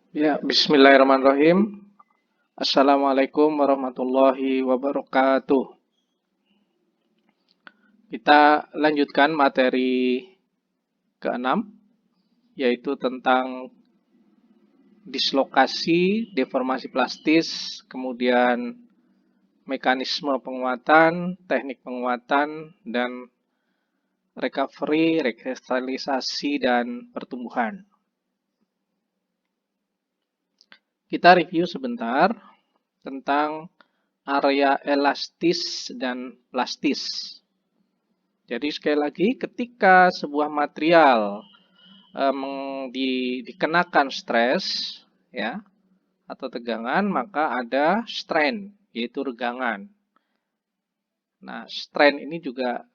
Ya, bismillahirrahmanirrahim. Assalamualaikum warahmatullahi wabarakatuh. Kita lanjutkan materi keenam, yaitu tentang dislokasi, deformasi plastis, kemudian mekanisme penguatan, teknik penguatan, dan recovery, rekristalisasi, dan pertumbuhan. Kita review sebentar tentang area elastis dan plastis. Jadi sekali lagi, ketika sebuah material dikenakan stres, ya, atau tegangan, maka ada strain, yaitu regangan. Nah, strain ini juga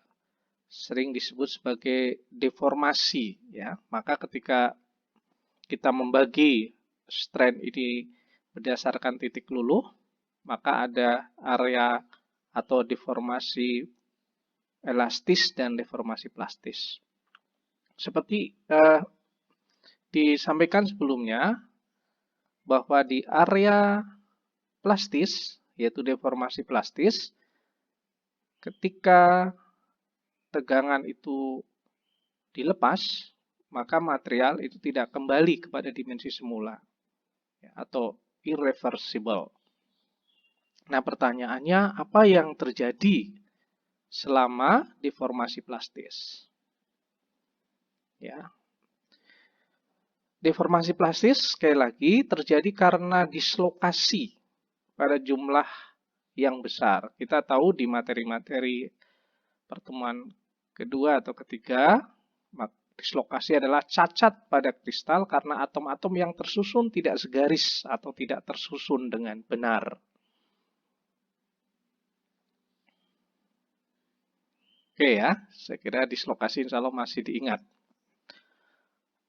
sering disebut sebagai deformasi, ya. Maka ketika kita membagi strain ini berdasarkan titik luluh, maka ada area atau deformasi elastis dan deformasi plastis. Seperti disampaikan sebelumnya, bahwa di area plastis, yaitu deformasi plastis, ketika tegangan itu dilepas, maka material itu tidak kembali kepada dimensi semula, atau irreversible. Nah, pertanyaannya, apa yang terjadi selama deformasi plastis? Ya, deformasi plastis sekali lagi terjadi karena dislokasi pada jumlah yang besar. Kita tahu di materi-materi pertemuan kedua atau ketiga, dislokasi adalah cacat pada kristal karena atom-atom yang tersusun tidak segaris atau tidak tersusun dengan benar. Oke ya, saya kira dislokasi insya Allah masih diingat.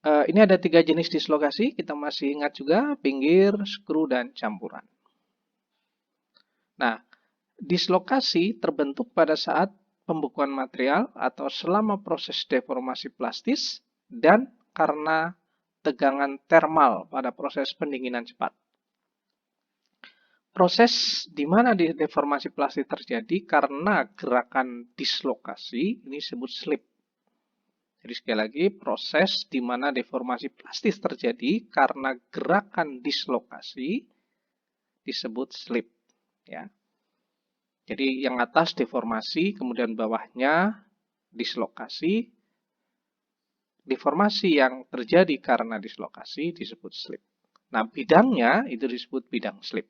Ini ada 3 jenis dislokasi, kita masih ingat juga, pinggir, skru, dan campuran. Nah, dislokasi terbentuk pada saat pembekuan material atau selama proses deformasi plastis dan karena tegangan termal pada proses pendinginan cepat. Proses di mana deformasi plastis terjadi karena gerakan dislokasi, ini disebut slip. Jadi sekali lagi, proses di mana deformasi plastis terjadi karena gerakan dislokasi disebut slip. Ya. Jadi yang atas deformasi, kemudian bawahnya dislokasi. Deformasi yang terjadi karena dislokasi disebut slip. Nah, bidangnya itu disebut bidang slip.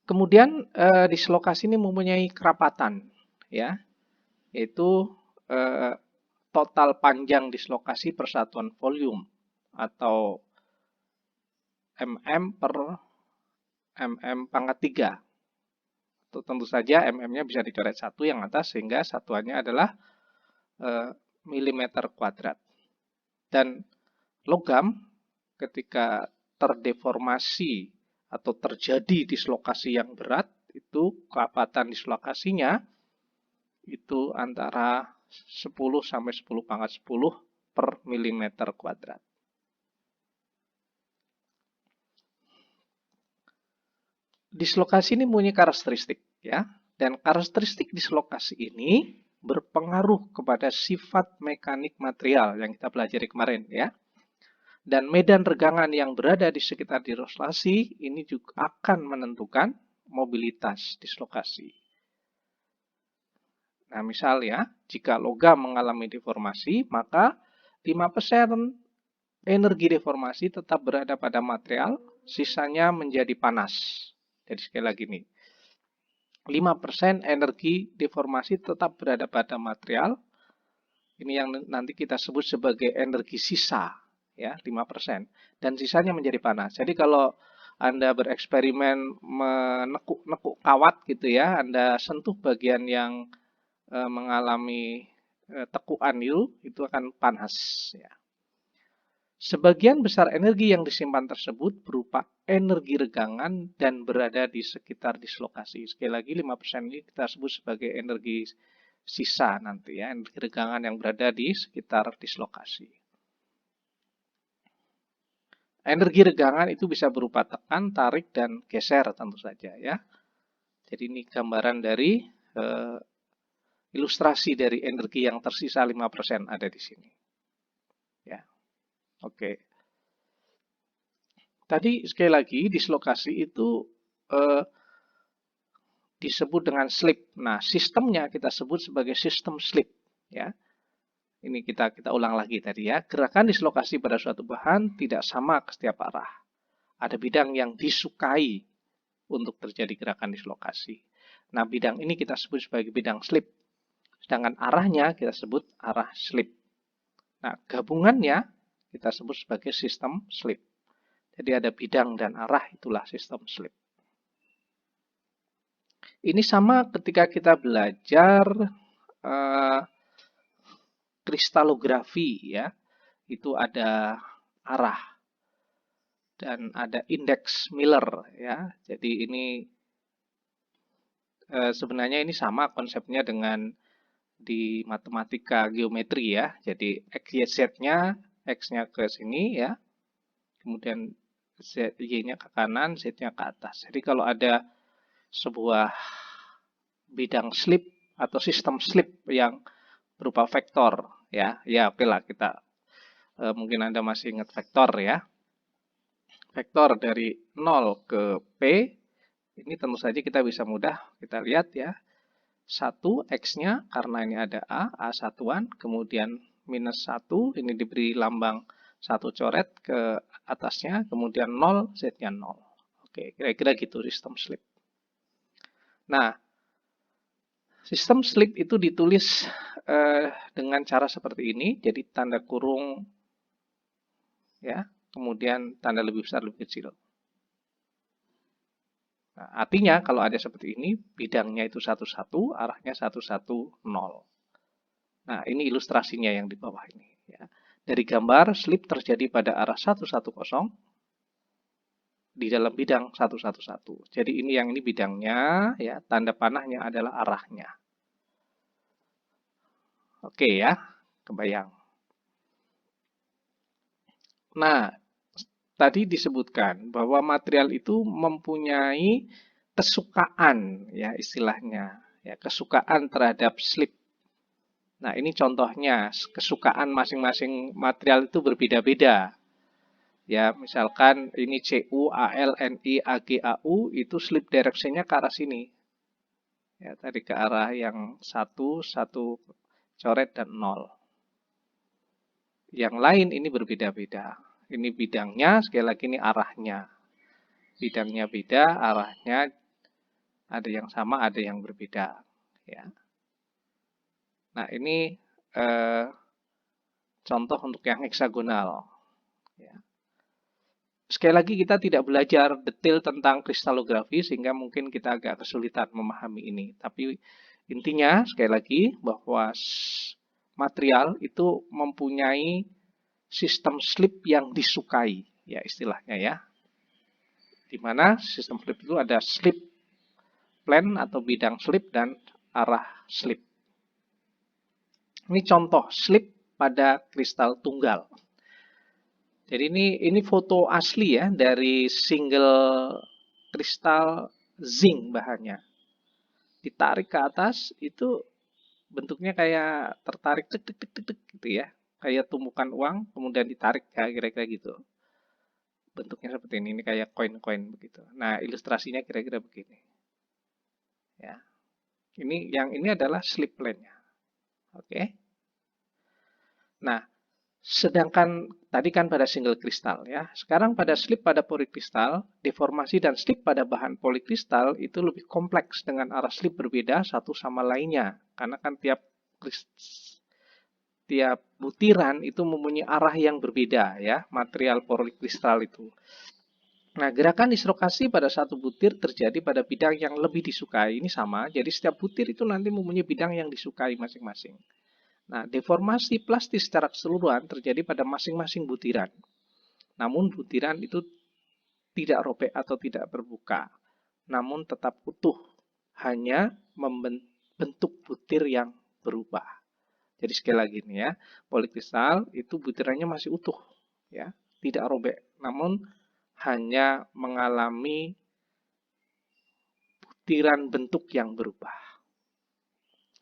Kemudian dislokasi ini mempunyai kerapatan, ya, yaitu total panjang dislokasi per satuan volume atau mm per mm pangkat 3. Tentu saja mm-nya bisa dicoret 1 yang atas sehingga satuannya adalah milimeter kuadrat. Dan logam ketika terdeformasi atau terjadi dislokasi yang berat, itu kerapatan dislokasinya itu antara 10 sampai 10 pangkat 10 per milimeter kuadrat. Dislokasi ini punya karakteristik, ya, dan karakteristik dislokasi ini berpengaruh kepada sifat mekanik material yang kita pelajari kemarin, ya. Dan medan regangan yang berada di sekitar dislokasi ini juga akan menentukan mobilitas dislokasi. Nah, misalnya, jika logam mengalami deformasi, maka 5% energi deformasi tetap berada pada material, sisanya menjadi panas. Jadi sekali lagi nih, 5% energi deformasi tetap berada pada material. Ini yang nanti kita sebut sebagai energi sisa, ya, 5%. Dan sisanya menjadi panas. Jadi kalau Anda bereksperimen menekuk-nekuk kawat gitu ya, Anda sentuh bagian yang mengalami tekuan itu akan panas, ya. Sebagian besar energi yang disimpan tersebut berupa energi regangan dan berada di sekitar dislokasi. Sekali lagi 5% ini kita sebut sebagai energi sisa nanti, ya, energi regangan yang berada di sekitar dislokasi. Energi regangan itu bisa berupa tekan, tarik, dan geser tentu saja ya. Jadi ini gambaran dari ilustrasi dari energi yang tersisa 5% ada di sini. Ya, oke. Tadi sekali lagi dislokasi itu disebut dengan slip. Nah, sistemnya kita sebut sebagai sistem slip. Ya, ini kita ulang lagi tadi ya. Gerakan dislokasi pada suatu bahan tidak sama ke setiap arah. Ada bidang yang disukai untuk terjadi gerakan dislokasi. Nah, bidang ini kita sebut sebagai bidang slip. Sedangkan arahnya kita sebut arah slip. Nah, gabungannya kita sebut sebagai sistem slip. Jadi ada bidang dan arah, itulah sistem slip. Ini sama ketika kita belajar kristalografi ya. Itu ada arah dan ada indeks Miller ya. Jadi ini sebenarnya ini sama konsepnya dengan di matematika geometri ya. Jadi Z-nya, X-nya ke sini ya. Kemudian Y-nya ke kanan, Z-nya ke atas. Jadi kalau ada sebuah bidang slip atau sistem slip yang berupa vektor ya. Ya oke lah kita mungkin Anda masih ingat vektor ya. Vektor dari 0 ke P ini tentu saja kita bisa mudah kita lihat ya. 1 X-nya karena ini ada A satuan, kemudian minus 1, ini diberi lambang 1 coret ke atasnya, kemudian 0, Z-nya 0. Oke, kira-kira gitu sistem slip. Nah, sistem slip itu ditulis dengan cara seperti ini, jadi tanda kurung ya, kemudian tanda lebih besar lebih kecil. Nah, artinya kalau ada seperti ini, bidangnya itu 1, 1, arahnya 1, 1, 0. Nah, ini ilustrasinya yang di bawah ini. Ya. Dari gambar, slip terjadi pada arah 1, 1, 0 di dalam bidang 1, 1, 1. Jadi ini yang ini bidangnya, ya, tanda panahnya adalah arahnya. Oke ya, kebayang. Nah, tadi disebutkan bahwa material itu mempunyai kesukaan ya istilahnya ya kesukaan terhadap slip. Nah, ini contohnya kesukaan masing-masing material itu berbeda-beda. Ya, misalkan ini Cu, Al, Ni, Ag, Au itu slip direction-nya ke arah sini. Ya, tadi ke arah yang 1, 1 coret dan 0. Yang lain ini berbeda-beda. Ini bidangnya, sekali lagi ini arahnya. Bidangnya beda, arahnya ada yang sama, ada yang berbeda. Ya. Nah, ini contoh untuk yang heksagonal. Ya. Sekali lagi kita tidak belajar detail tentang kristalografi sehingga mungkin kita agak kesulitan memahami ini. Tapi intinya sekali lagi bahwa material itu mempunyai sistem slip yang disukai, ya istilahnya ya. Di mana sistem slip itu ada slip plane atau bidang slip dan arah slip. Ini contoh slip pada kristal tunggal. Jadi ini foto asli ya dari single kristal zinc bahannya. Ditarik ke atas itu bentuknya kayak tertarik tek tek tek tek, tek gitu ya. Kayak tumpukan uang kemudian ditarik ya kira-kira gitu. Bentuknya seperti ini kayak koin-koin begitu. Nah, ilustrasinya kira-kira begini. Ya. Ini adalah slip plane-nya. Oke. Nah, sedangkan tadi kan pada single kristal ya. Sekarang pada slip pada polikristal, deformasi dan slip pada bahan polikristal itu lebih kompleks dengan arah slip berbeda satu sama lainnya. Karena kan tiap butiran itu mempunyai arah yang berbeda ya, material polikristal itu. Nah, gerakan dislokasi pada satu butir terjadi pada bidang yang lebih disukai. Ini sama, jadi setiap butir itu nanti mempunyai bidang yang disukai masing-masing. Nah, deformasi plastis secara keseluruhan terjadi pada masing-masing butiran. Namun butiran itu tidak robek atau tidak berbuka, namun tetap utuh, hanya membentuk butir yang berubah. Jadi sekali lagi nih ya, polikristal itu butirannya masih utuh, ya, tidak robek namun hanya mengalami butiran bentuk yang berubah.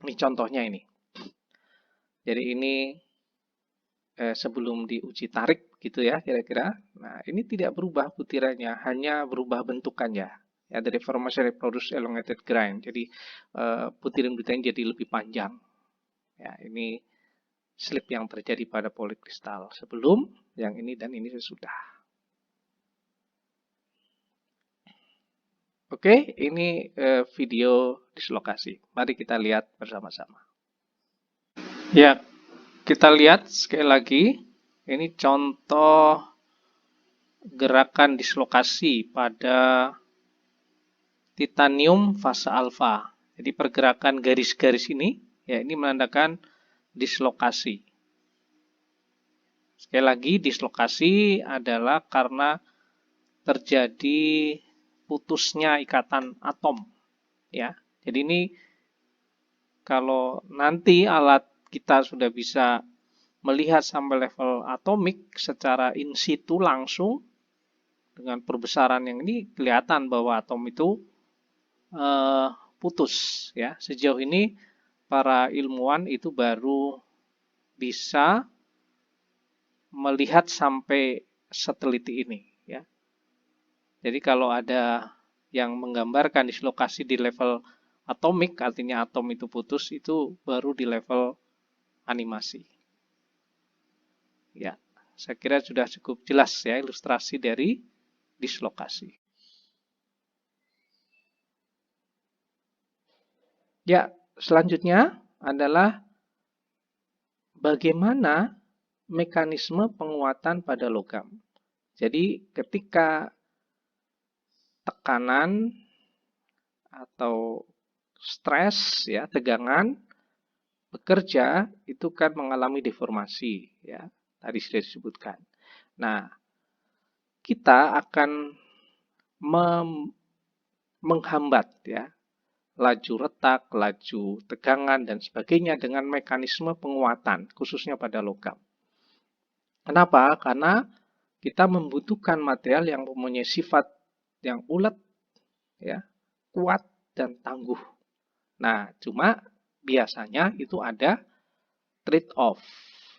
Ini contohnya ini. Jadi ini sebelum diuji tarik gitu ya kira-kira. Nah ini tidak berubah butirannya, hanya berubah bentukannya. Ya, dari formation reproduce elongated grind. Jadi butiran-butiran jadi lebih panjang. Ya, ini slip yang terjadi pada polikristal sebelum yang ini dan ini sesudah. Oke, ini video dislokasi. Mari kita lihat bersama-sama. Ya, kita lihat sekali lagi. Ini contoh gerakan dislokasi pada titanium fase alfa. Jadi pergerakan garis-garis ini, ya ini menandakan dislokasi. Sekali lagi, dislokasi adalah karena terjadi putusnya ikatan atom, ya. Jadi ini kalau nanti alat kita sudah bisa melihat sampai level atomik secara in situ langsung dengan perbesaran yang ini kelihatan bahwa atom itu putus, ya. Sejauh ini para ilmuwan itu baru bisa melihat sampai seteliti ini, ya. Jadi kalau ada yang menggambarkan dislokasi di level atomik, artinya atom itu putus, itu baru di level animasi. Ya, saya kira sudah cukup jelas ya ilustrasi dari dislokasi. Ya, selanjutnya adalah bagaimana mekanisme penguatan pada logam. Jadi ketika tekanan atau stres, ya, tegangan bekerja itu kan mengalami deformasi, ya. Tadi sudah disebutkan. Nah, kita akan menghambat, ya, laju retak, laju tegangan dan sebagainya dengan mekanisme penguatan, khususnya pada logam. Kenapa? Karena kita membutuhkan material yang mempunyai sifat yang ulet, ya, kuat dan tangguh. Nah, cuma biasanya itu ada trade-off,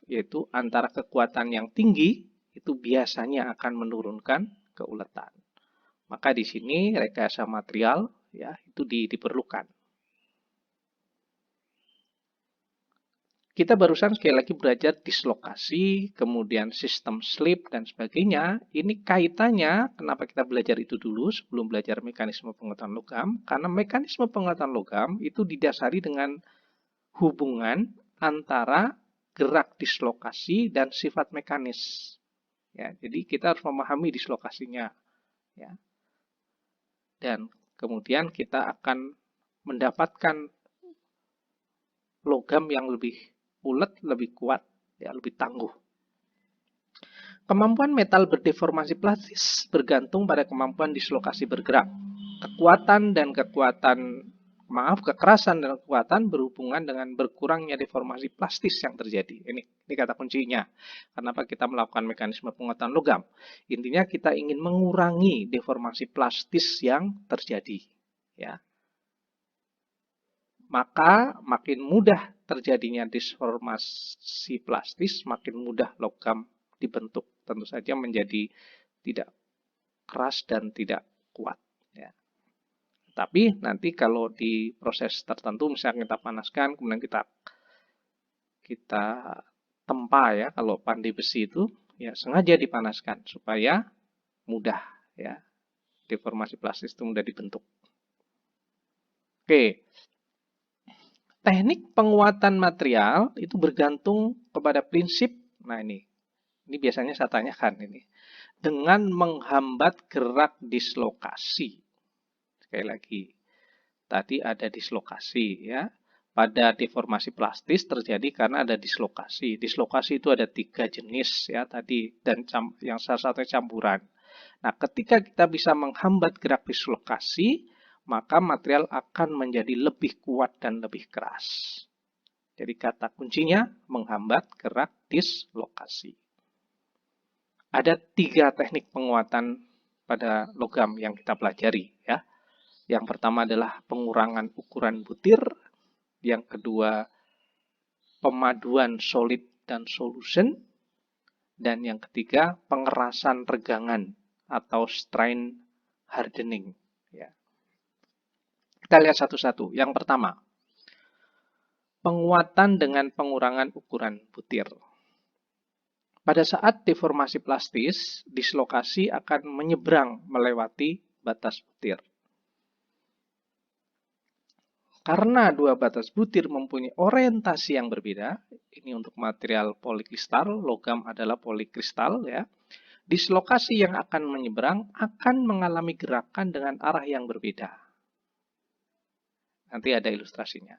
yaitu antara kekuatan yang tinggi itu biasanya akan menurunkan keuletan. Maka di sini rekayasa material, ya, itu diperlukan. Kita barusan sekali lagi belajar dislokasi, kemudian sistem slip dan sebagainya. Ini kaitannya, kenapa kita belajar itu dulu sebelum belajar mekanisme penguatan logam? Karena mekanisme penguatan logam itu didasari dengan hubungan antara gerak dislokasi dan sifat mekanis. Ya, jadi kita harus memahami dislokasinya. Ya. Dan kemudian kita akan mendapatkan logam yang lebih ulet, lebih kuat, ya, lebih tangguh. Kemampuan metal berdeformasi plastis bergantung pada kemampuan dislokasi bergerak. Kekerasan dan kekuatan berhubungan dengan berkurangnya deformasi plastis yang terjadi. Ini kata kuncinya. Kenapa kita melakukan mekanisme penguatan logam? Intinya kita ingin mengurangi deformasi plastis yang terjadi, ya. Maka makin mudah terjadinya deformasi plastis, makin mudah logam dibentuk. Tentu saja menjadi tidak keras dan tidak kuat, ya. Tapi nanti kalau di proses tertentu, misalnya kita panaskan, kemudian kita tempa, ya, kalau pandai besi itu, ya, sengaja dipanaskan supaya mudah, ya, deformasi plastis itu mudah dibentuk. Oke. Teknik penguatan material itu bergantung kepada prinsip, nah ini biasanya saya tanyakan ini, dengan menghambat gerak dislokasi. Sekali lagi, tadi ada dislokasi, ya. Pada deformasi plastis terjadi karena ada dislokasi. Dislokasi itu ada 3 jenis, ya, tadi, dan yang salah satunya campuran. Nah, ketika kita bisa menghambat gerak dislokasi, maka material akan menjadi lebih kuat dan lebih keras. Jadi kata kuncinya menghambat gerak dislokasi. Ada 3 teknik penguatan pada logam yang kita pelajari ya. Yang pertama adalah pengurangan ukuran butir, yang kedua pemaduan solid dan solution, dan yang ketiga pengerasan regangan atau strain hardening ya. Kita lihat satu-satu. Yang pertama, penguatan dengan pengurangan ukuran butir. Pada saat deformasi plastis, dislokasi akan menyeberang melewati batas butir. Karena dua batas butir mempunyai orientasi yang berbeda, ini untuk material polikristal, logam adalah polikristal ya. Dislokasi yang akan menyeberang akan mengalami gerakan dengan arah yang berbeda. Nanti ada ilustrasinya.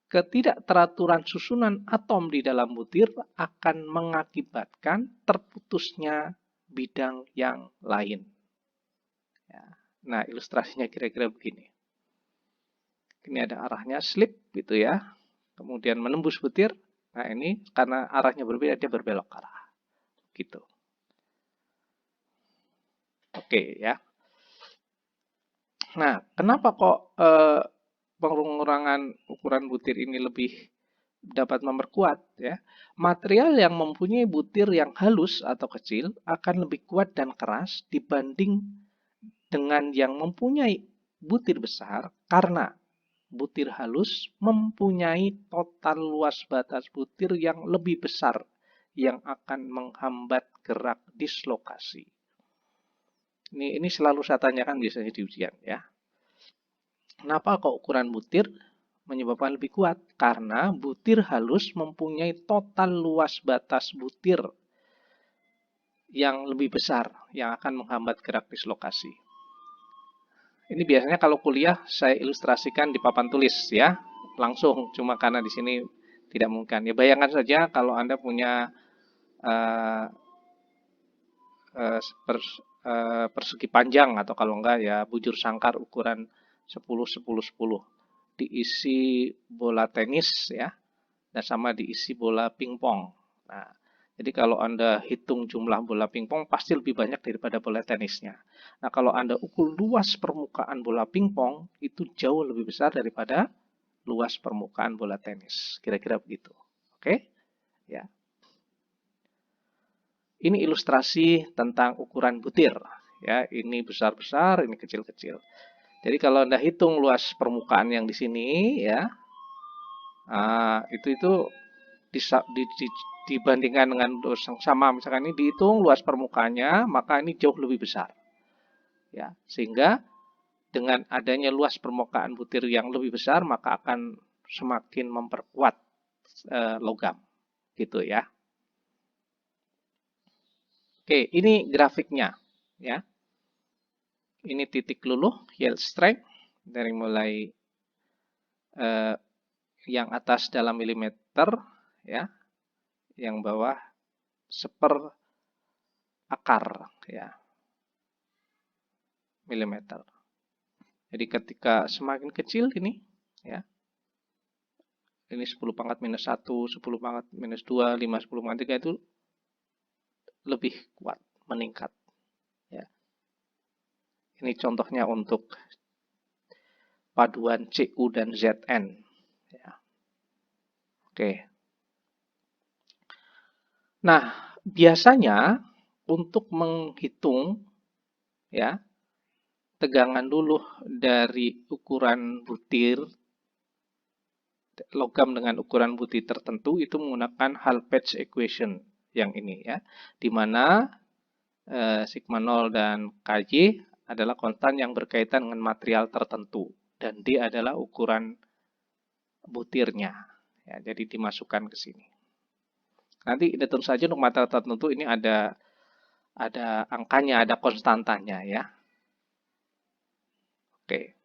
Ketidakteraturan susunan atom di dalam butir akan mengakibatkan terputusnya bidang yang lain. Nah, ilustrasinya kira-kira begini. Ini ada arahnya slip gitu ya. Kemudian menembus butir. Nah, ini karena arahnya berbeda, dia berbelok arah. Gitu. Oke ya. Nah, kenapa kok pengurangan ukuran butir ini lebih dapat memperkuat ya? Material yang mempunyai butir yang halus atau kecil akan lebih kuat dan keras dibanding dengan yang mempunyai butir besar karena butir halus mempunyai total luas batas butir yang lebih besar yang akan menghambat gerak dislokasi. Ini selalu saya tanyakan biasanya di ujian ya. Kenapa kok ukuran butir menyebabkan lebih kuat? Karena butir halus mempunyai total luas batas butir yang lebih besar yang akan menghambat gerak dislokasi. Ini biasanya kalau kuliah saya ilustrasikan di papan tulis ya, langsung. Cuma karena di sini tidak mungkin. Ya bayangkan saja kalau Anda punya persegi panjang atau kalau enggak ya bujur sangkar ukuran 10-10-10 diisi bola tenis ya dan sama diisi bola pingpong. Nah, jadi kalau Anda hitung jumlah bola pingpong pasti lebih banyak daripada bola tenisnya. Nah, kalau Anda ukur luas permukaan bola pingpong itu jauh lebih besar daripada luas permukaan bola tenis. Kira-kira begitu. Oke? Ya. Ini ilustrasi tentang ukuran butir. Ya, ini besar-besar, ini kecil-kecil. Jadi kalau Anda hitung luas permukaan yang di sini ya, itu dibandingkan dengan luas yang sama, misalkan ini dihitung luas permukaannya, maka ini jauh lebih besar. Ya, sehingga dengan adanya luas permukaan butir yang lebih besar, maka akan semakin memperkuat logam, gitu ya. Oke, ini grafiknya, ya. Ini titik luluh, yield strength, dari mulai yang atas dalam milimeter, ya, yang bawah seper akar, ya, milimeter. Jadi ketika semakin kecil ini, ya, ini 10 pangkat minus 1, 10 pangkat minus 2, 5, 10 pangkat 3 itu lebih kuat, meningkat. Ya. Ini contohnya untuk paduan CU dan ZN. Ya. Oke. Nah, biasanya untuk menghitung ya tegangan luluh dari ukuran butir logam dengan ukuran butir tertentu itu menggunakan Hall-Petch equation yang ini ya, di mana sigma 0 dan Kj adalah konstan yang berkaitan dengan material tertentu dan D adalah ukuran butirnya. Ya, jadi dimasukkan ke sini. Nanti tentu saja untuk material tertentu ini ada angkanya, ada konstantanya ya. Oke.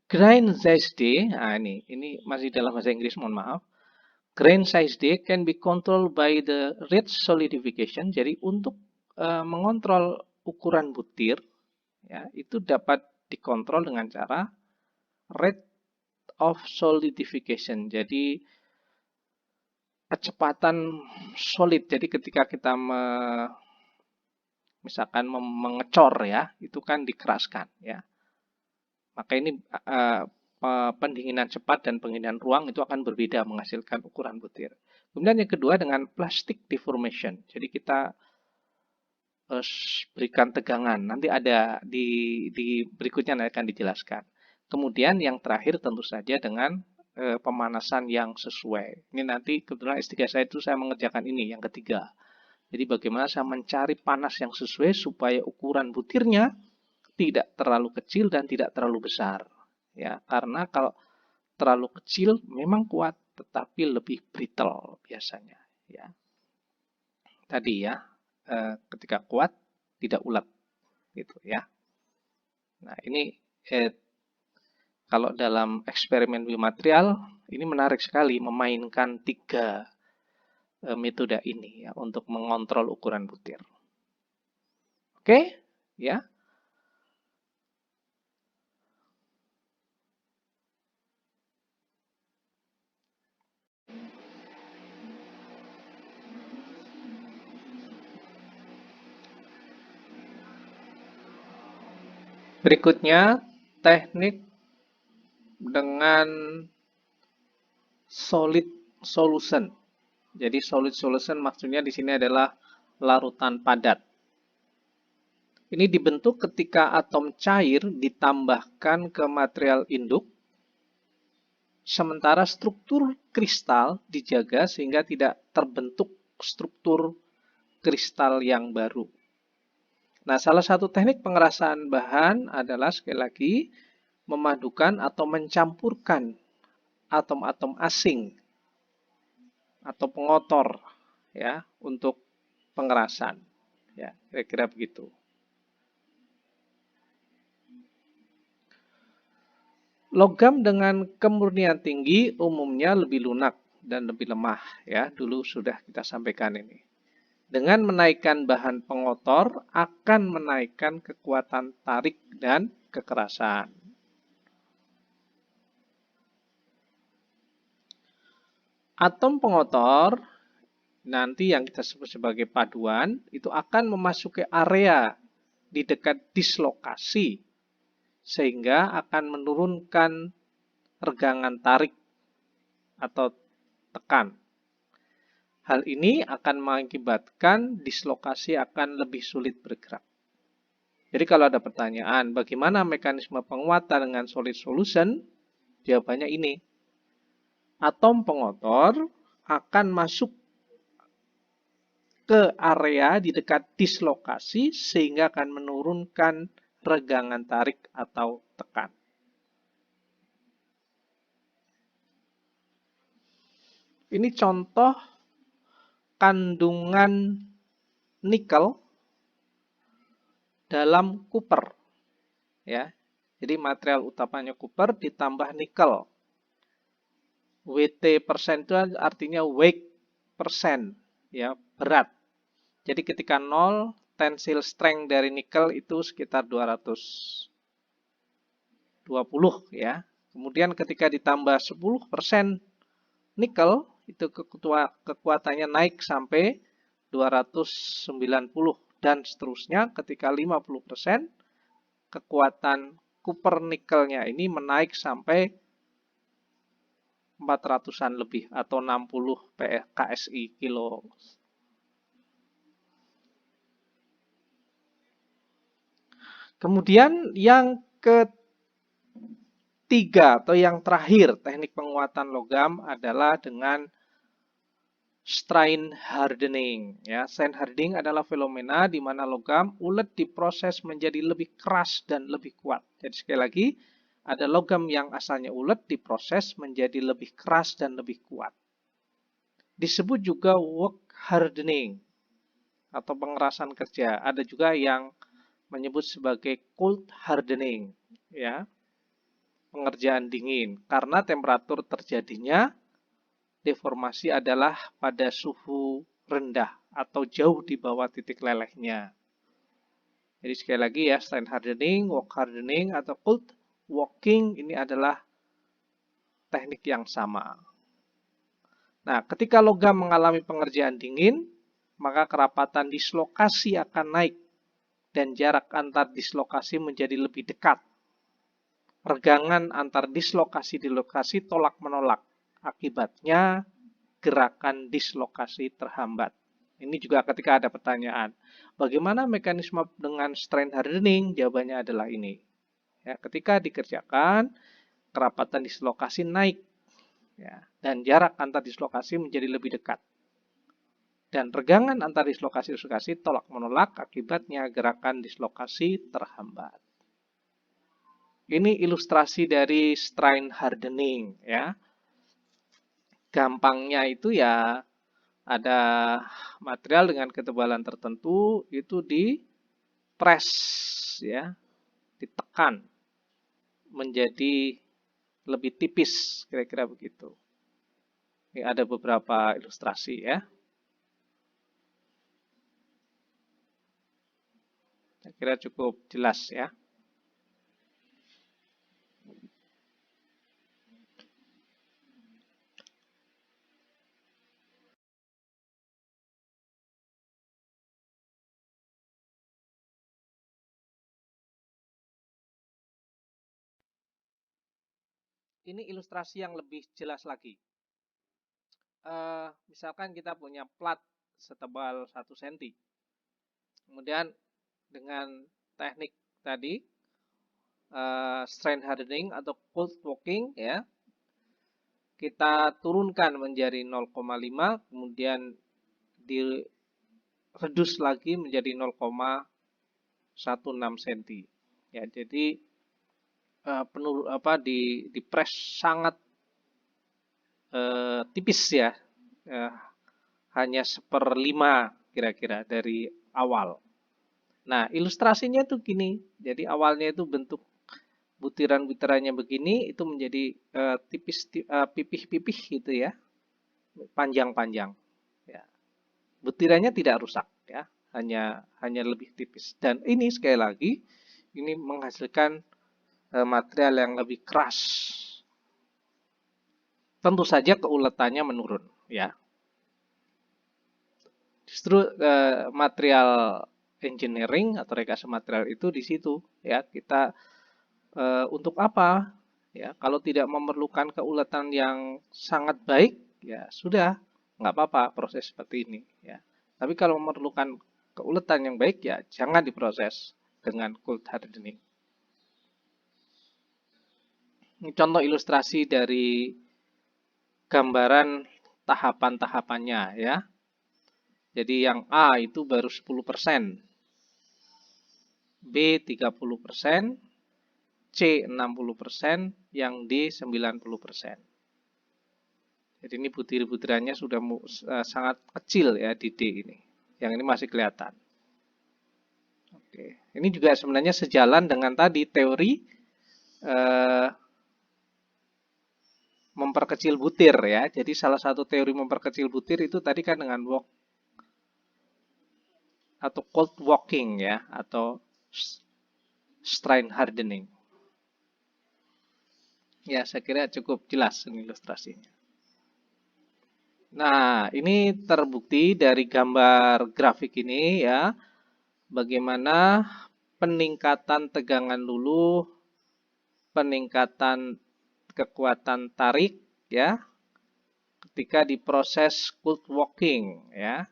Grain size D, nah ini masih dalam bahasa Inggris, mohon maaf. Grain size D can be controlled by the rate solidification. Jadi untuk mengontrol ukuran butir, ya itu dapat dikontrol dengan cara rate of solidification. Jadi kecepatan solid. Jadi ketika kita misalkan mengecor ya, itu kan dikeraskan ya. Maka ini pendinginan cepat dan pendinginan ruang itu akan berbeda menghasilkan ukuran butir. Kemudian yang kedua dengan plastic deformation. Jadi kita berikan tegangan. Nanti ada di berikutnya akan dijelaskan. Kemudian yang terakhir tentu saja dengan pemanasan yang sesuai. Ini nanti kebetulan S3 saya itu saya mengerjakan ini yang ketiga. Jadi bagaimana saya mencari panas yang sesuai supaya ukuran butirnya tidak terlalu kecil dan tidak terlalu besar. Ya, karena kalau terlalu kecil memang kuat tetapi lebih brittle biasanya, ya. Tadi ya, ketika kuat tidak ulet gitu ya. Nah, ini kalau dalam eksperimen biomaterial ini menarik sekali memainkan 3 metode ini ya untuk mengontrol ukuran butir. Oke, ya. Berikutnya teknik dengan solid solution. Jadi solid solution maksudnya di sini adalah larutan padat. Ini dibentuk ketika atom cair ditambahkan ke material induk, sementara struktur kristal dijaga sehingga tidak terbentuk struktur kristal yang baru. Nah, salah satu teknik pengerasan bahan adalah sekali lagi memadukan atau mencampurkan atom-atom asing atau pengotor ya untuk pengerasan. Ya, kira-kira begitu. Logam dengan kemurnian tinggi umumnya lebih lunak dan lebih lemah ya. Dulu sudah kita sampaikan ini. Dengan menaikkan bahan pengotor akan menaikkan kekuatan tarik dan kekerasan. Atom pengotor nanti yang kita sebut sebagai paduan itu akan memasuki area di dekat dislokasi sehingga akan menurunkan regangan tarik atau tekan. Hal ini akan mengakibatkan dislokasi akan lebih sulit bergerak. Jadi kalau ada pertanyaan bagaimana mekanisme penguatan dengan solid solution, jawabannya ini. Atom pengotor akan masuk ke area di dekat dislokasi sehingga akan menurunkan regangan tarik atau tekan. Ini contoh kandungan nikel dalam kuper. Ya. Jadi material utamanya kuper ditambah nikel. WT persen itu artinya weight persen, ya, berat. Jadi ketika 0, tensile strength dari nikel itu sekitar 220 ya. Kemudian ketika ditambah 10% nikel, itu kekuatannya naik sampai 290 dan seterusnya. Ketika 50%, kekuatan kuper nikelnya ini menaik sampai 400-an lebih atau 60 KSI kilo. Kemudian yang ketiga atau yang terakhir teknik penguatan logam adalah dengan strain hardening. Ya, strain hardening adalah fenomena di mana logam ulet diproses menjadi lebih keras dan lebih kuat. Jadi sekali lagi, ada logam yang asalnya ulet diproses menjadi lebih keras dan lebih kuat. Disebut juga work hardening atau pengerasan kerja. Ada juga yang menyebut sebagai cold hardening, ya, pengerjaan dingin. Karena temperatur terjadinya deformasi adalah pada suhu rendah atau jauh di bawah titik lelehnya. Jadi sekali lagi ya, strain hardening, work hardening, atau cold working ini adalah teknik yang sama. Nah, ketika logam mengalami pengerjaan dingin, maka kerapatan dislokasi akan naik dan jarak antar dislokasi menjadi lebih dekat. Regangan antar dislokasi di lokasi tolak-menolak. Akibatnya gerakan dislokasi terhambat. Ini juga ketika ada pertanyaan, bagaimana mekanisme dengan strain hardening? Jawabannya adalah ini. Ya, ketika dikerjakan, kerapatan dislokasi naik, ya, dan jarak antar dislokasi menjadi lebih dekat. Dan regangan antar dislokasi-dislokasi tolak-menolak, akibatnya gerakan dislokasi terhambat. Ini ilustrasi dari strain hardening, ya. Gampangnya itu ya ada material dengan ketebalan tertentu itu di press, ya, ditekan menjadi lebih tipis, kira-kira begitu. Ini ada beberapa ilustrasi, ya. Saya kira cukup jelas, ya. Ini ilustrasi yang lebih jelas lagi. Misalkan kita punya plat setebal 1 cm. Kemudian dengan teknik tadi, strain hardening atau cold working, ya, kita turunkan menjadi 0,5, kemudian diredus lagi menjadi 0,16 cm. Ya, jadi di press sangat tipis, ya, hanya 1/5 kira-kira dari awal. Nah, ilustrasinya itu gini. Jadi awalnya itu bentuk butiran-butirannya begini, itu menjadi tipis, pipih-pipih gitu, ya, panjang-panjang. Ya. Butirannya tidak rusak, ya, hanya lebih tipis. Dan ini sekali lagi, ini menghasilkan material yang lebih keras. Tentu saja keuletannya menurun, ya. Justru material engineering atau rekayasa material itu di situ, ya. Kita untuk apa? Ya, kalau tidak memerlukan keuletan yang sangat baik, ya sudah, nggak apa-apa proses seperti ini, ya. Tapi kalau memerlukan keuletan yang baik, ya jangan diproses dengan cold hardening. Ini contoh ilustrasi dari gambaran tahapan-tahapannya, ya. Jadi yang A itu baru 10%, B 30%, C 60%, yang D 90%. Jadi ini butir-butirannya sudah sangat kecil, ya, di D ini. Yang ini masih kelihatan. Oke. Ini juga sebenarnya sejalan dengan tadi teori memperkecil butir, ya. Jadi salah satu teori memperkecil butir itu tadi kan dengan walk atau cold walking, ya, atau strain hardening. Ya, saya kira cukup jelas ini ilustrasinya. Nah, ini terbukti dari gambar grafik ini, ya, bagaimana peningkatan tegangan dulu, peningkatan kekuatan tarik, ya, ketika diproses cold walking, ya.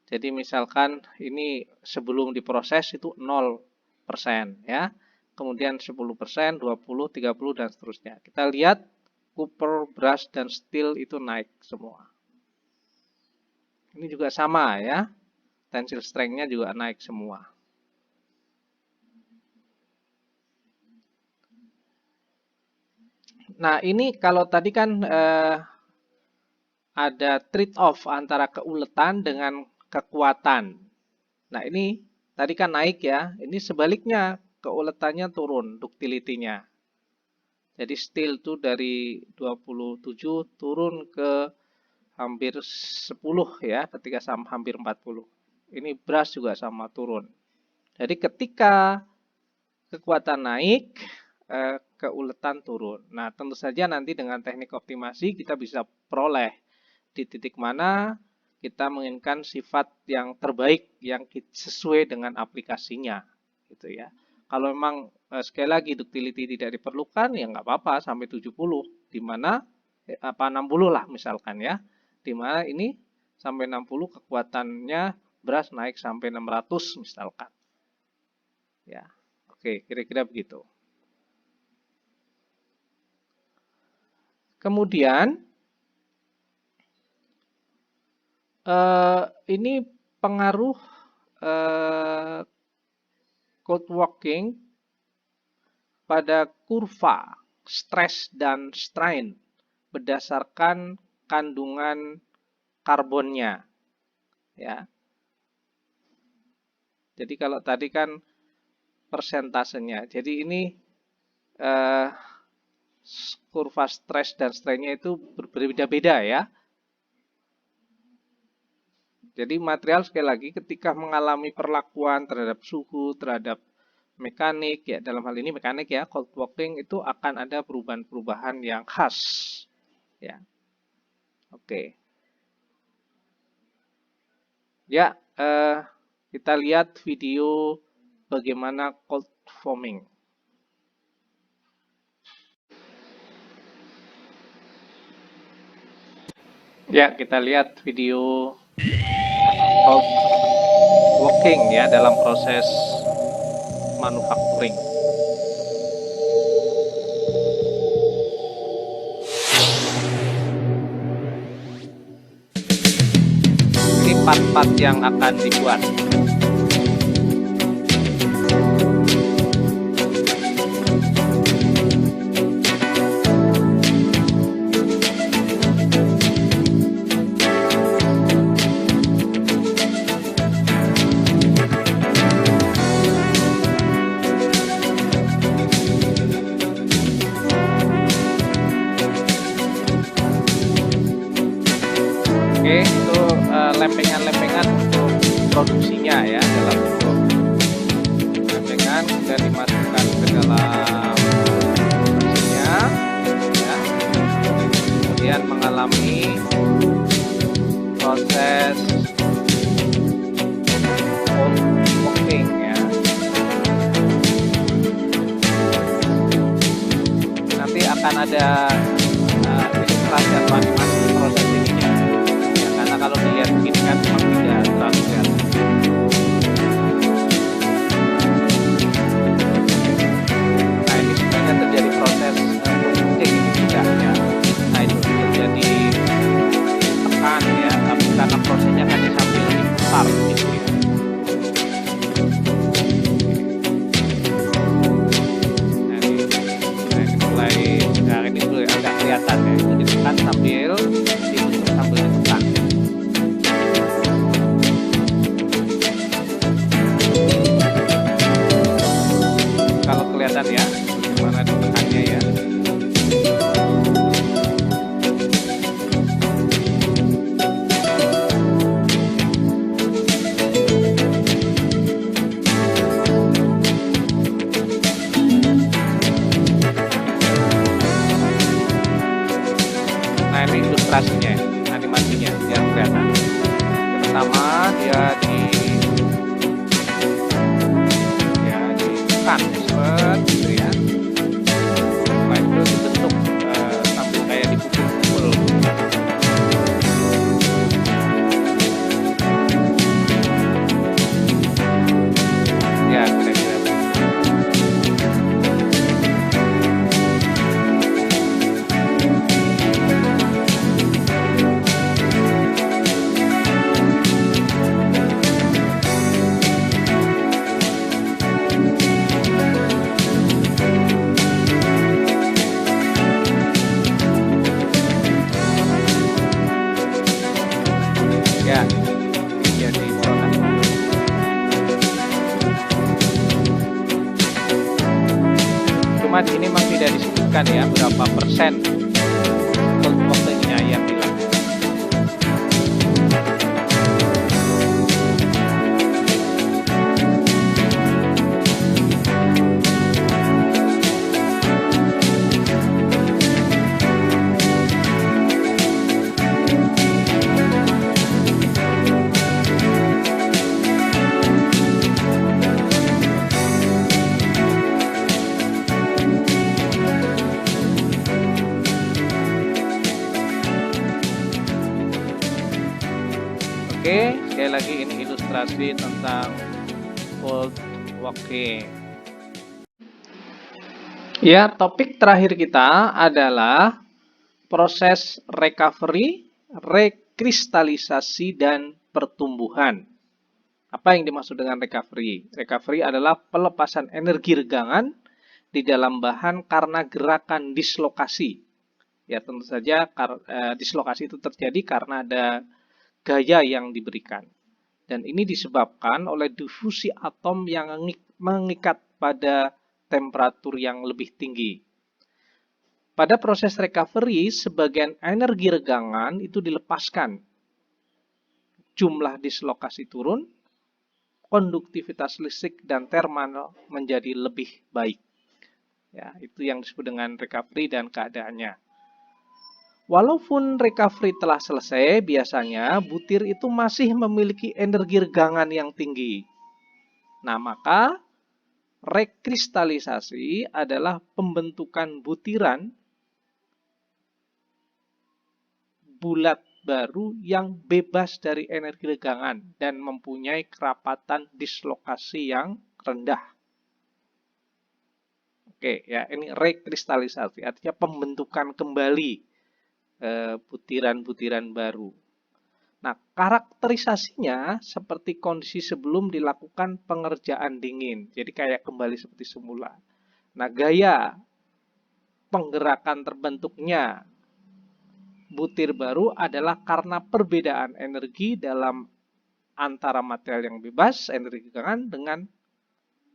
Jadi misalkan ini sebelum diproses itu 0%, ya. Kemudian 10%, 20, 30 dan seterusnya. Kita lihat copper, brass dan steel itu naik semua. Ini juga sama, ya. Tensile strength-nya juga naik semua. Nah, ini kalau tadi kan ada trade-off antara keuletan dengan kekuatan. Nah, ini tadi kan naik, ya. Ini sebaliknya, keuletannya turun, ductility-nya. Jadi steel itu dari 27 turun ke hampir 10, ya, ketika sama hampir 40. Ini brass juga sama turun. Jadi ketika kekuatan naik, keuletan turun. Nah, tentu saja nanti dengan teknik optimasi kita bisa peroleh di titik mana kita menginginkan sifat yang terbaik yang sesuai dengan aplikasinya, gitu ya. Kalau memang sekali lagi ductility tidak diperlukan, ya nggak apa-apa sampai 70, di mana 60 lah misalkan ya, di mana ini sampai 60 kekuatannya beras naik sampai 600 misalkan. Ya, oke, kira-kira begitu. Kemudian ini pengaruh code working pada kurva stres dan strain berdasarkan kandungan karbonnya, ya. Jadi kalau tadi kan persentasenya, jadi ini kurva stres dan strainnya itu berbeda-beda ya. Jadi material sekali lagi ketika mengalami perlakuan terhadap suhu, terhadap mekanik, ya dalam hal ini mekanik ya, cold working itu akan ada perubahan-perubahan yang khas. Ya, oke. Ya, kita lihat video bagaimana cold forming. Ya, kita lihat video cold working ya dalam proses manufacturing. Ini part-part yang akan dibuat. Oke, itu lempengan-lempengan untuk produksinya ya, dalam bentuk lempengan kemudian dimasukkan ke dalam mesinnya ya. Kemudian mengalami proses cold working ya. Nanti akan ada ilustrasi atau animasi proses ininya. Kalau dilihat begini kan memang tidak terlalu kelihatan. Nah ini sebenarnya terjadi proses produksi ini juga ya. Nah itu terjadi tekan ya, tapi karena prosesnya kan sambil diputar gitu ya. Nah ini mulai, nah ini mulai agak kelihatan ya, itu ditekan sambil diputar sambil ditekan. Kelihatan ya bagaimana ditekannya ya. Nah ini ilustrasinya, animasinya yang kelihatan. Pertama dia ditekan gitu ya. Setelah itu dibentuk sambil kayak dipukul-pukul. Ya kira-kira. Ya, jadi produk. Cuma di sini memang tidak disebutkan ya berapa persen cold working-nya yang dilakukan. Oke, sekali lagi ini ilustrasi tentang cold walking. Ya, topik terakhir kita adalah proses recovery, rekristalisasi, dan pertumbuhan. Apa yang dimaksud dengan recovery? Recovery adalah pelepasan energi regangan di dalam bahan karena gerakan dislokasi. Ya, tentu saja dislokasi itu terjadi karena ada gaya yang diberikan. Dan ini disebabkan oleh difusi atom yang mengikat pada temperatur yang lebih tinggi. Pada proses recovery, sebagian energi regangan itu dilepaskan. Jumlah dislokasi turun, konduktivitas listrik dan thermal menjadi lebih baik. Ya, itu yang disebut dengan recovery dan keadaannya. Walaupun recovery telah selesai, biasanya butir itu masih memiliki energi regangan yang tinggi. Nah, maka rekristalisasi adalah pembentukan butiran bulat baru yang bebas dari energi regangan dan mempunyai kerapatan dislokasi yang rendah. Oke, ya, ini rekristalisasi, artinya pembentukan kembali butiran-butiran baru. Nah, karakterisasinya seperti kondisi sebelum dilakukan pengerjaan dingin. Jadi kayak kembali seperti semula. Nah, gaya penggerakan terbentuknya butir baru adalah karena perbedaan energi dalam antara material yang bebas, energi regangan, dengan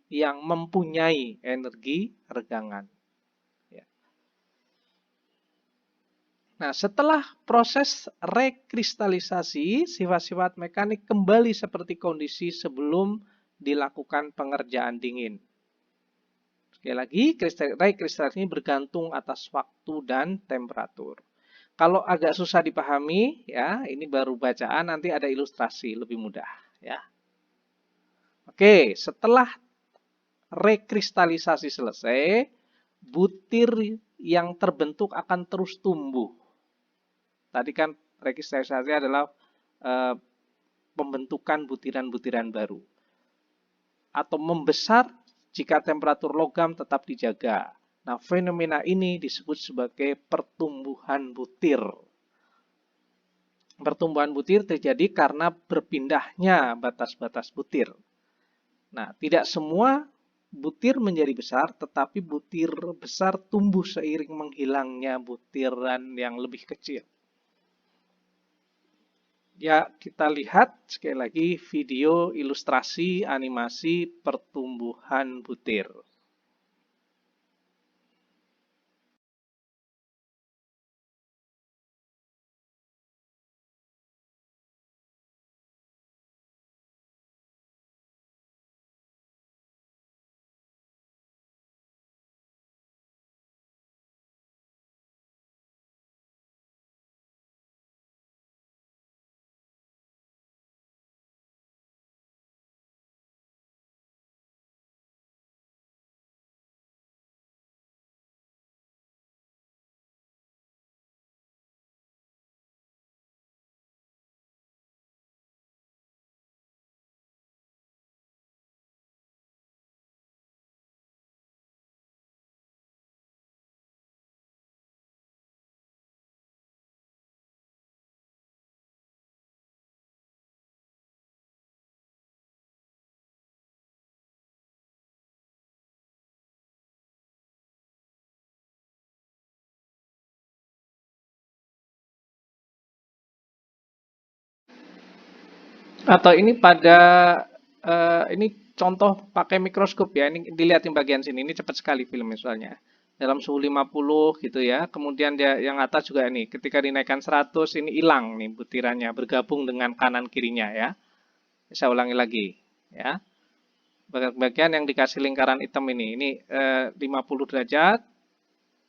yang mempunyai energi regangan. Nah, setelah proses rekristalisasi, sifat-sifat mekanik kembali seperti kondisi sebelum dilakukan pengerjaan dingin. Sekali lagi, rekristalisasi ini bergantung atas waktu dan temperatur. Kalau agak susah dipahami, ya, ini baru bacaan, nanti ada ilustrasi lebih mudah, ya. Oke, setelah rekristalisasi selesai, butir yang terbentuk akan terus tumbuh. Tadi kan rekristalisasi adalah pembentukan butiran-butiran baru. Atau membesar jika temperatur logam tetap dijaga. Nah, fenomena ini disebut sebagai pertumbuhan butir. Pertumbuhan butir terjadi karena berpindahnya batas-batas butir. Nah, tidak semua butir menjadi besar, tetapi butir besar tumbuh seiring menghilangnya butiran yang lebih kecil. Ya, kita lihat sekali lagi video ilustrasi animasi pertumbuhan butir. Atau ini pada ini contoh pakai mikroskop ya. Ini dilihat di bagian sini. Ini cepat sekali film misalnya. Dalam suhu 50 gitu ya. Kemudian dia yang atas juga ini. Ketika dinaikkan 100 ini hilang nih butirannya bergabung dengan kanan kirinya ya. Saya ulangi lagi ya. Bagian yang dikasih lingkaran hitam ini 50 derajat.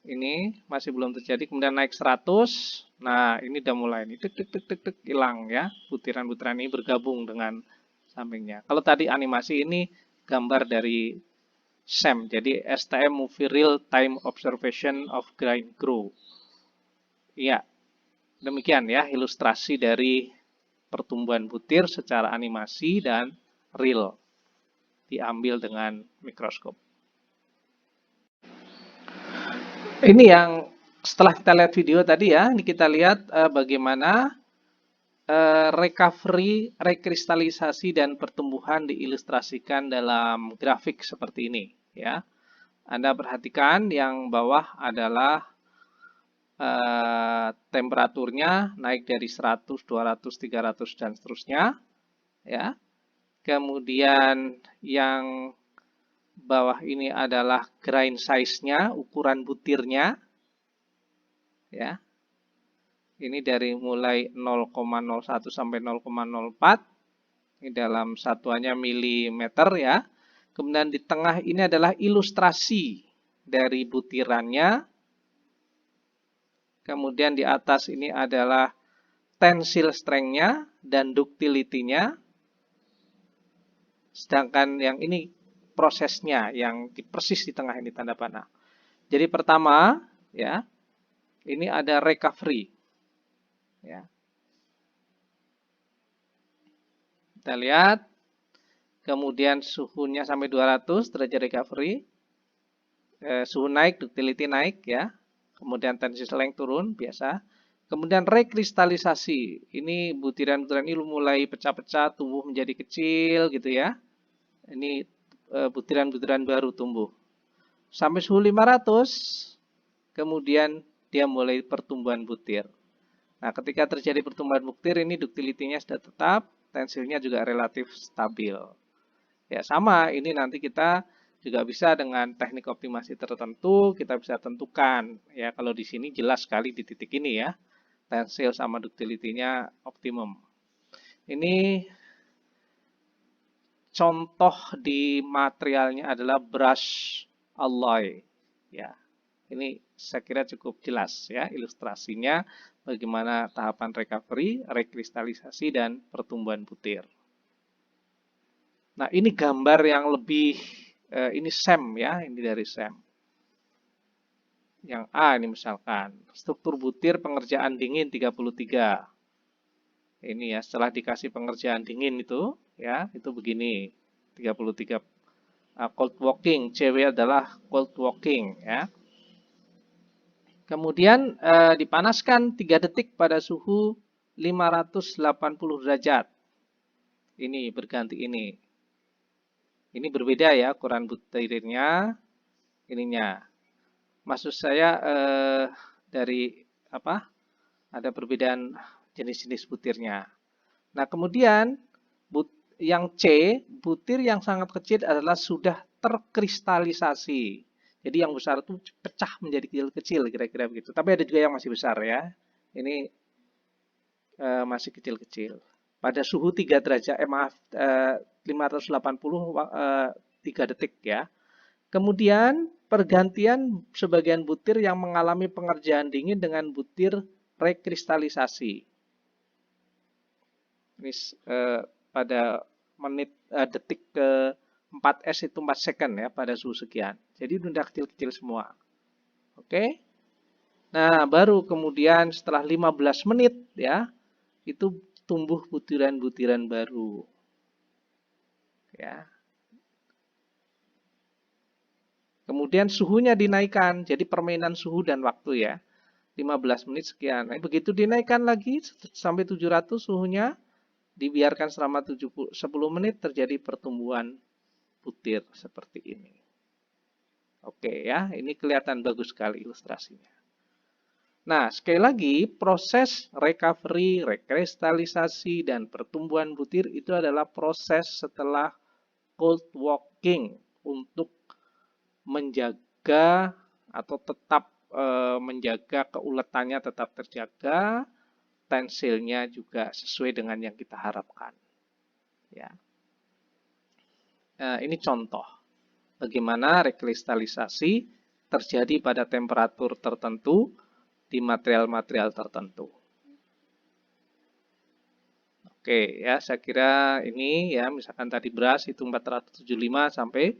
Ini masih belum terjadi, kemudian naik 100. Nah, ini udah mulai nih tek hilang ya. Butiran-butiran ini bergabung dengan sampingnya. Kalau tadi animasi ini gambar dari SEM, jadi STM Movie Real Time Observation of Grain Grow. Iya, demikian ya ilustrasi dari pertumbuhan butir secara animasi dan real, diambil dengan mikroskop. Ini yang setelah kita lihat video tadi ya, ini kita lihat bagaimana recovery, rekristalisasi dan pertumbuhan diilustrasikan dalam grafik seperti ini ya. Anda perhatikan yang bawah adalah temperaturnya naik dari 100, 200, 300 dan seterusnya ya. Kemudian yang bawah ini adalah grain size-nya, ukuran butirnya ya. Ini dari mulai 0,01 sampai 0,04. Ini dalam satuannya milimeter ya. Kemudian di tengah ini adalah ilustrasi dari butirannya. Kemudian di atas ini adalah tensile strength-nya dan ductility-nya. Sedangkan yang ini prosesnya yang persis di tengah ini tanda panah. Jadi pertama ya, ini ada recovery. Ya. Kita lihat, kemudian suhunya sampai 200 derajat recovery, suhu naik, ductility naik ya, kemudian tensile strength turun biasa, kemudian rekristalisasi, ini butiran-butiran ini mulai pecah-pecah, tumbuh menjadi kecil gitu ya, ini butiran-butiran baru tumbuh, sampai suhu 500, kemudian dia mulai pertumbuhan butir. Nah, ketika terjadi pertumbuhan butir ini ductility-nya sudah tetap, tensilnya juga relatif stabil. Ya, sama ini nanti kita juga bisa dengan teknik optimasi tertentu kita bisa tentukan ya, kalau di sini jelas sekali di titik ini ya. Tensil sama ductility-nya optimum. Ini contoh di materialnya adalah brush alloy ya. Ini saya kira cukup jelas ya ilustrasinya bagaimana tahapan recovery, rekristalisasi, dan pertumbuhan butir. Nah ini gambar yang lebih, ini SEM ya, ini dari SEM. Yang A ini misalkan, struktur butir pengerjaan dingin 33. Ini ya setelah dikasih pengerjaan dingin itu, ya itu begini, 33. Cold walking, CW adalah cold walking ya. Kemudian dipanaskan 3 detik pada suhu 580 derajat. Ini berganti ini. Ini berbeda ya ukuran butirnya. Ininya. Maksud saya dari apa? Ada perbedaan jenis-jenis butirnya. Nah kemudian yang C, butir yang sangat kecil adalah sudah terkristalisasi. Jadi yang besar itu pecah menjadi kecil-kecil kira-kira begitu. Tapi ada juga yang masih besar ya. Ini masih kecil-kecil. Pada suhu 3 derajat, 580 3 detik ya. Kemudian pergantian sebagian butir yang mengalami pengerjaan dingin dengan butir rekristalisasi. Ini pada menit detik ke 4S itu 4 second ya pada suhu sekian. Jadi udah kecil-kecil semua. Oke. Nah, baru kemudian setelah 15 menit ya, itu tumbuh butiran-butiran baru. Ya. Kemudian suhunya dinaikkan, jadi permainan suhu dan waktu ya. 15 menit sekian. Nah, begitu dinaikkan lagi sampai 700 suhunya, dibiarkan selama 10 menit terjadi pertumbuhan butir seperti ini. Oke ya, ini kelihatan bagus sekali ilustrasinya. Nah, sekali lagi proses recovery, rekristalisasi, dan pertumbuhan butir itu adalah proses setelah cold walking untuk menjaga atau tetap menjaga keuletannya tetap terjaga, tensilnya juga sesuai dengan yang kita harapkan. Ya. Ini contoh bagaimana rekristalisasi terjadi pada temperatur tertentu di material-material tertentu. Oke ya, saya kira ini ya, misalkan tadi beras itu 475 sampai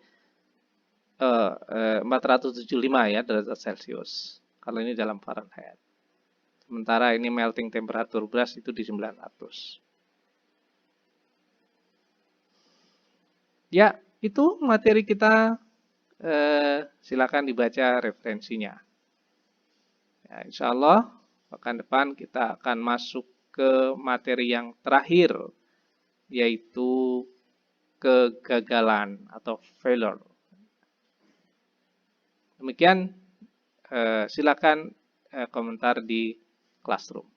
475 ya derajat Celcius. Kalau ini dalam Fahrenheit. Sementara ini melting temperatur beras itu di 900. Ya, itu materi kita. Silakan dibaca referensinya. Ya, insya Allah pekan depan kita akan masuk ke materi yang terakhir, yaitu kegagalan atau failure. Demikian, silakan komentar di Classroom.